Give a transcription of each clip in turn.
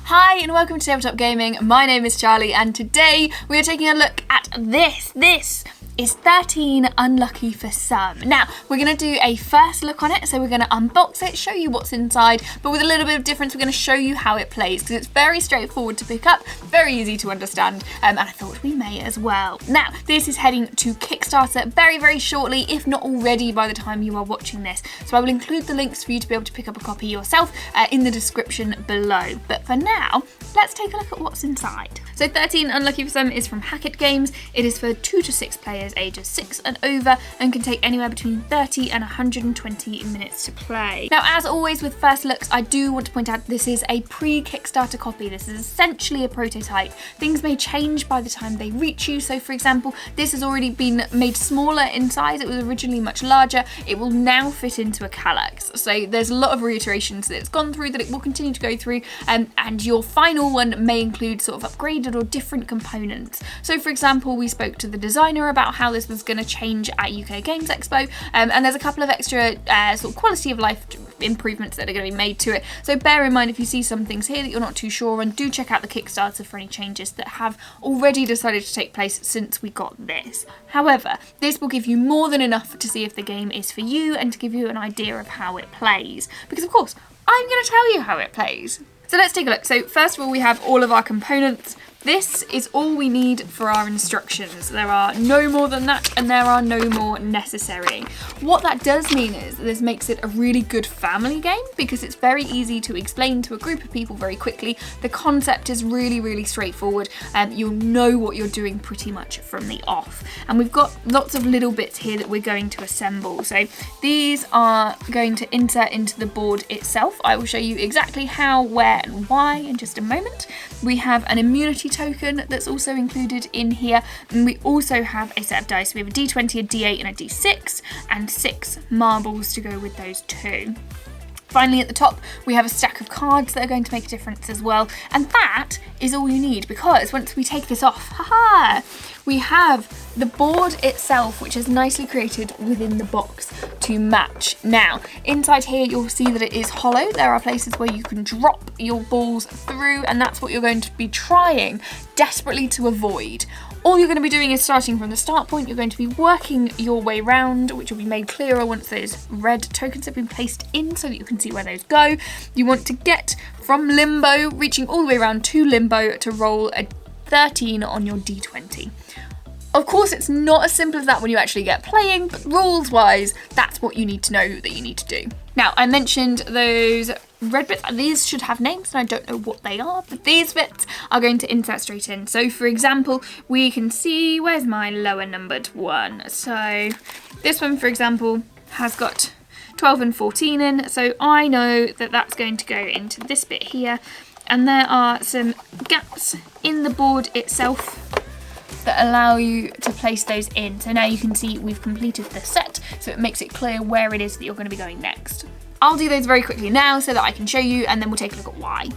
Hi and welcome to Tabletop Gaming. My name is Charlie and today we are taking a look at this. This is 13 Unlucky for Some. Now, we're going to do a first look on it, so we're going to unbox it, show you what's inside, but with a little bit of difference, we're going to show you how it plays, because it's very straightforward to pick up, very easy to understand, and I thought we may as well. Now, this is heading to Kickstarter very, very shortly, if not already by the time you are watching this, so I will include the links for you to be able to pick up a copy yourself in the description below. But for now, let's take a look at what's inside. So 13 Unlucky for Some is from Hackett Games. It is for 2 to 6 players ages 6 and over and can take anywhere between 30 and 120 minutes to play. Now, as always with first looks, I do want to point out this is a pre-Kickstarter copy. This is essentially a prototype. Things may change by the time they reach you. So for example, this has already been made smaller in size. It was originally much larger. It will now fit into a Kallax. So there's a lot of reiterations that it's gone through, that it will continue to go through, and your final one may include sort of upgraded or different components. So for example, we spoke to the designer about how this was going to change at UK Games Expo, and there's a couple of extra sort of quality of life improvements that are going to be made to it. So bear in mind if you see some things here that you're not too sure on, do check out the Kickstarter for any changes that have already decided to take place since we got this. However, this will give you more than enough to see if the game is for you and to give you an idea of how it plays, because of course I'm going to tell you how it plays. So let's take a look. So first of all, we have all of our components. This is all we need for our instructions. There are no more than that, and there are no more necessary. What that does mean is that this makes it a really good family game, because it's very easy to explain to a group of people very quickly. The concept is really, really straightforward, and you'll know what you're doing pretty much from the off. And we've got lots of little bits here that we're going to assemble. So these are going to insert into the board itself. I will show you exactly how, where, and why in just a moment. We have an immunity token that's also included in here, and we also have a set of dice. We have a d20, a d8 and a d6, and 6 marbles to go with those too. Finally, at the top, we have a stack of cards that are going to make a difference as well, and that is all you need, because once we take this off, we have the board itself, which is nicely created within the box to match. Now, inside here, you'll see that it is hollow. There are places where you can drop your balls through, and that's what you're going to be trying desperately to avoid. All you're going to be doing is starting from the start point. You're going to be working your way round, which will be made clearer once those red tokens have been placed in so that you can see where those go. You want to get from limbo, reaching all the way around to limbo, to roll a 13 on your d20. Of course, it's not as simple as that when you actually get playing, but rules-wise, that's what you need to know that you need to do. Now, I mentioned those red bits. These should have names, and I don't know what they are, but these bits are going to insert straight in. So, for example, we can see, where's my lower numbered one? So, this one, for example, has got 12 and 14 in, so I know that that's going to go into this bit here, and there are some gaps in the board itself that allow you to place those in. So now you can see we've completed the set, so it makes it clear where it is that you're going to be going next. I'll do those very quickly now so that I can show you, and then we'll take a look at why.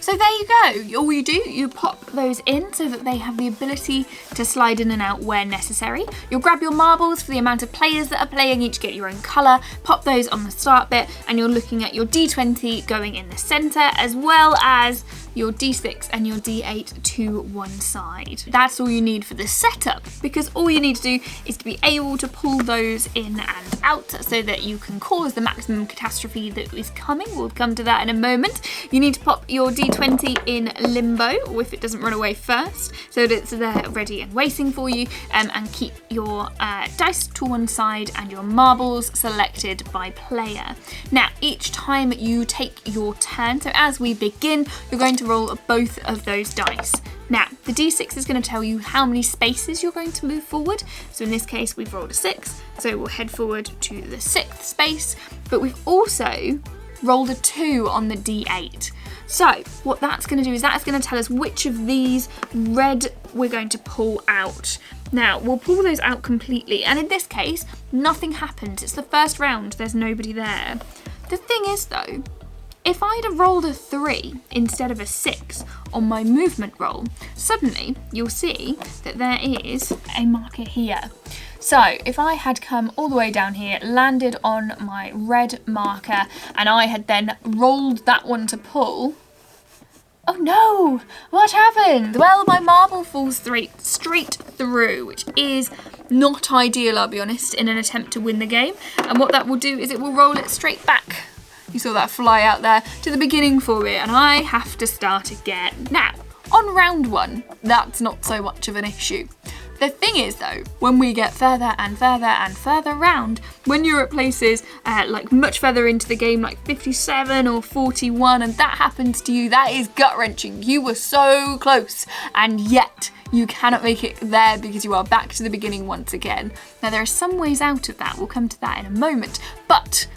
So there you go. All you do, you pop those in so that they have the ability to slide in and out where necessary. You'll grab your marbles for the amount of players that are playing, each get your own colour, pop those on the start bit, and you're looking at your d20 going in the centre, as well as your d6 and your d8 to one side. That's all you need for the setup, because all you need to do is to be able to pull those in and out so that you can cause the maximum catastrophe that is coming. We'll come to that in a moment. You need to pop your d20 in limbo, or if it doesn't run away first, so that it's there ready and waiting for you, and keep your dice to one side and your marbles selected by player. Now, each time you take your turn, so as we begin, you're going to roll both of those dice. Now, the d6 is going to tell you how many spaces you're going to move forward. So in this case, we've rolled a 6, so we'll head forward to the 6th space, but we've also rolled a 2 on the d8. So what that's going to do is that's going to tell us which of these red we're going to pull out. Now, we'll pull those out completely, and in this case, nothing happens. It's the first round, there's nobody there. The thing is though, If I'd have rolled a 3 instead of a 6 on my movement roll, suddenly you'll see that there is a marker here. So if I had come all the way down here, landed on my red marker, and I had then rolled that one to pull, oh no, what happened? Well, my marble falls straight through, which is not ideal, I'll be honest, in an attempt to win the game. And what that will do is it will roll it straight back. You saw that fly out there to the beginning for me, and I have to start again. Now, on round 1, that's not so much of an issue. The thing is though, when we get further and further and further round, when you're at places like much further into the game, like 57 or 41, and that happens to you, that is gut-wrenching. You were so close, and yet you cannot make it there because you are back to the beginning once again. Now there are some ways out of that, we'll come to that in a moment, but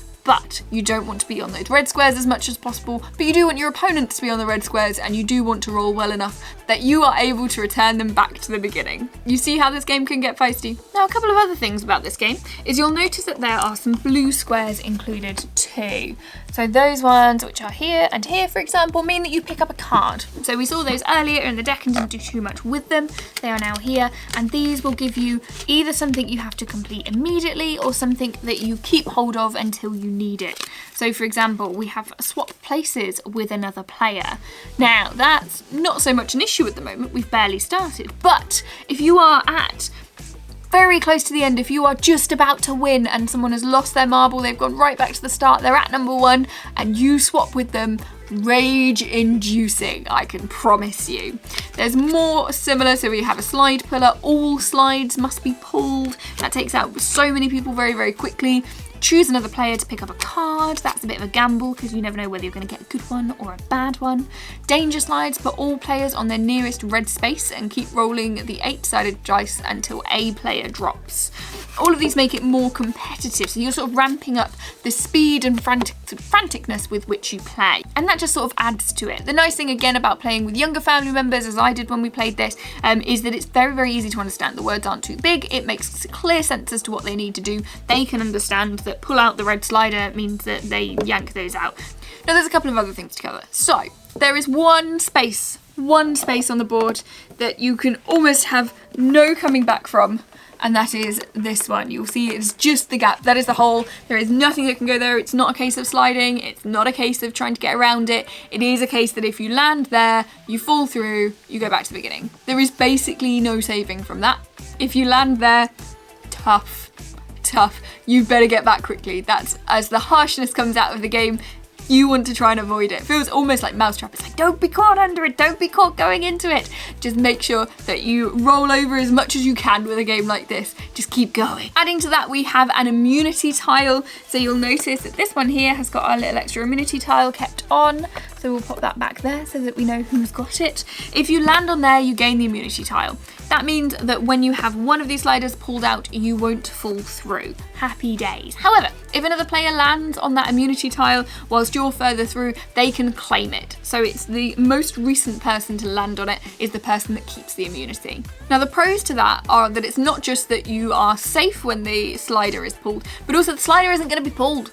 you don't want to be on those red squares as much as possible, but you do want your opponents to be on the red squares, and you do want to roll well enough that you are able to return them back to the beginning. You see how this game can get feisty? Now, a couple of other things about this game is you'll notice that there are some blue squares included too. So those ones which are here and here, for example, mean that you pick up a card. So we saw those earlier in the deck and didn't do too much with them. They are now here, and these will give you either something you have to complete immediately or something that you keep hold of until you need it. So for example, we have swap places with another player. Now that's not so much an issue at the moment, we've barely started, but if you are at very close to the end, if you are just about to win and someone has lost their marble, they've gone right back to the start, they're at number 1 and you swap with them, rage inducing, I can promise you. There's more similar, so we have a slide puller, all slides must be pulled. That takes out so many people very, very quickly. Choose another player to pick up a card. That's a bit of a gamble because you never know whether you're going to get a good one or a bad one. Danger slides, put all players on their nearest red space and keep rolling the 8-sided dice until a player drops. All of these make it more competitive, so you're sort of ramping up the speed and franticness with which you play, and that just sort of adds to it. The nice thing again about playing with younger family members, as I did when we played this, is that it's very, very easy to understand. The words aren't too big, it makes clear sense as to what they need to do. They can understand that pull out the red slider means that they yank those out. Now there's a couple of other things to cover. So there is one space on the board that you can almost have no coming back from, and that is this one. You'll see it's just the gap. That is the hole. There is nothing that can go there. It's not a case of sliding. It's not a case of trying to get around it. It is a case that if you land there, you fall through, you go back to the beginning. There is basically no saving from that. If you land there, tough. You better get back quickly. That's, as the harshness comes out of the game, you want to try and avoid it. It feels almost like Mousetrap. It's like, don't be caught under it, don't be caught going into it. Just make sure that you roll over as much as you can with a game like this. Just keep going. Adding to that, we have an immunity tile. So you'll notice that this one here has got our little extra immunity tile kept on. So we'll pop that back there so that we know who's got it. If you land on there, you gain the immunity tile. That means that when you have one of these sliders pulled out, you won't fall through. Happy days. However, if another player lands on that immunity tile whilst you're further through, they can claim it. So it's the most recent person to land on it is the person that keeps the immunity. Now the pros to that are that it's not just that you are safe when the slider is pulled, but also the slider isn't going to be pulled.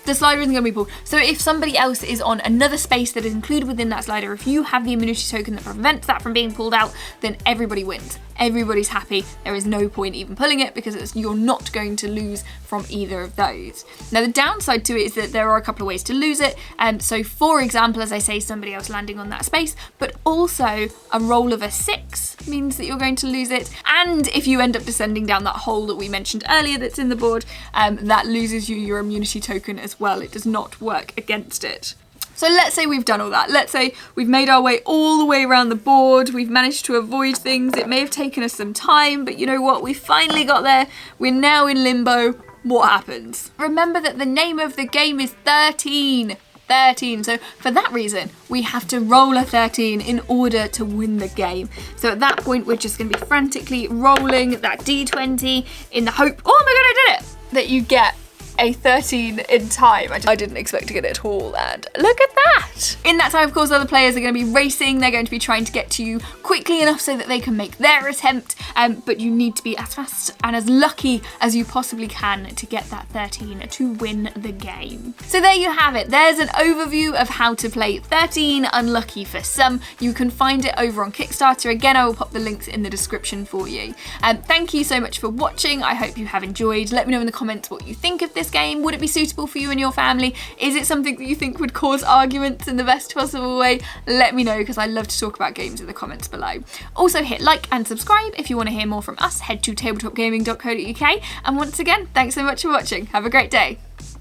The slider isn't going to be pulled. So if somebody else is on another space that is included within that slider, if you have the immunity token that prevents that from being pulled out, then everybody wins. Everybody's happy. There is no point even pulling it because you're not going to lose from either of those. Now the downside to it is that there are a couple of ways to lose it. So for example, as I say, somebody else landing on that space, but also a roll of a 6 means that you're going to lose it. And if you end up descending down that hole that we mentioned earlier that's in the board, that loses you your immunity token as well. It does not work against it. So let's say we've done all that. Let's say we've made our way all the way around the board. We've managed to avoid things. It may have taken us some time, but you know what? We finally got there. We're now in limbo. What happens? Remember that the name of the game is 13. 13. So for that reason, we have to roll a 13 in order to win the game. So at that point, we're just going to be frantically rolling that D20 in the hope, oh my god, I did it, that you get a 13 in time. I didn't expect to get it at all, and look at that. In that time, of course, other players are going to be racing. They're going to be trying to get to you quickly enough so that they can make their attempt, but you need to be as fast and as lucky as you possibly can to get that 13 to win the game. So there you have it. There's an overview of how to play 13 Unlucky for Some. You can find it over on Kickstarter. Again, I will pop the links in the description for you. Thank you so much for watching. I hope you have enjoyed. Let me know in the comments what you think of this game. Would it be suitable for you and your family? Is it something that you think would cause arguments in the best possible way? Let me know, because I love to talk about games in the comments below. Also hit like and subscribe if you want to hear more from us. Head to tabletopgaming.co.uk, and once again, thanks so much for watching. Have a great day.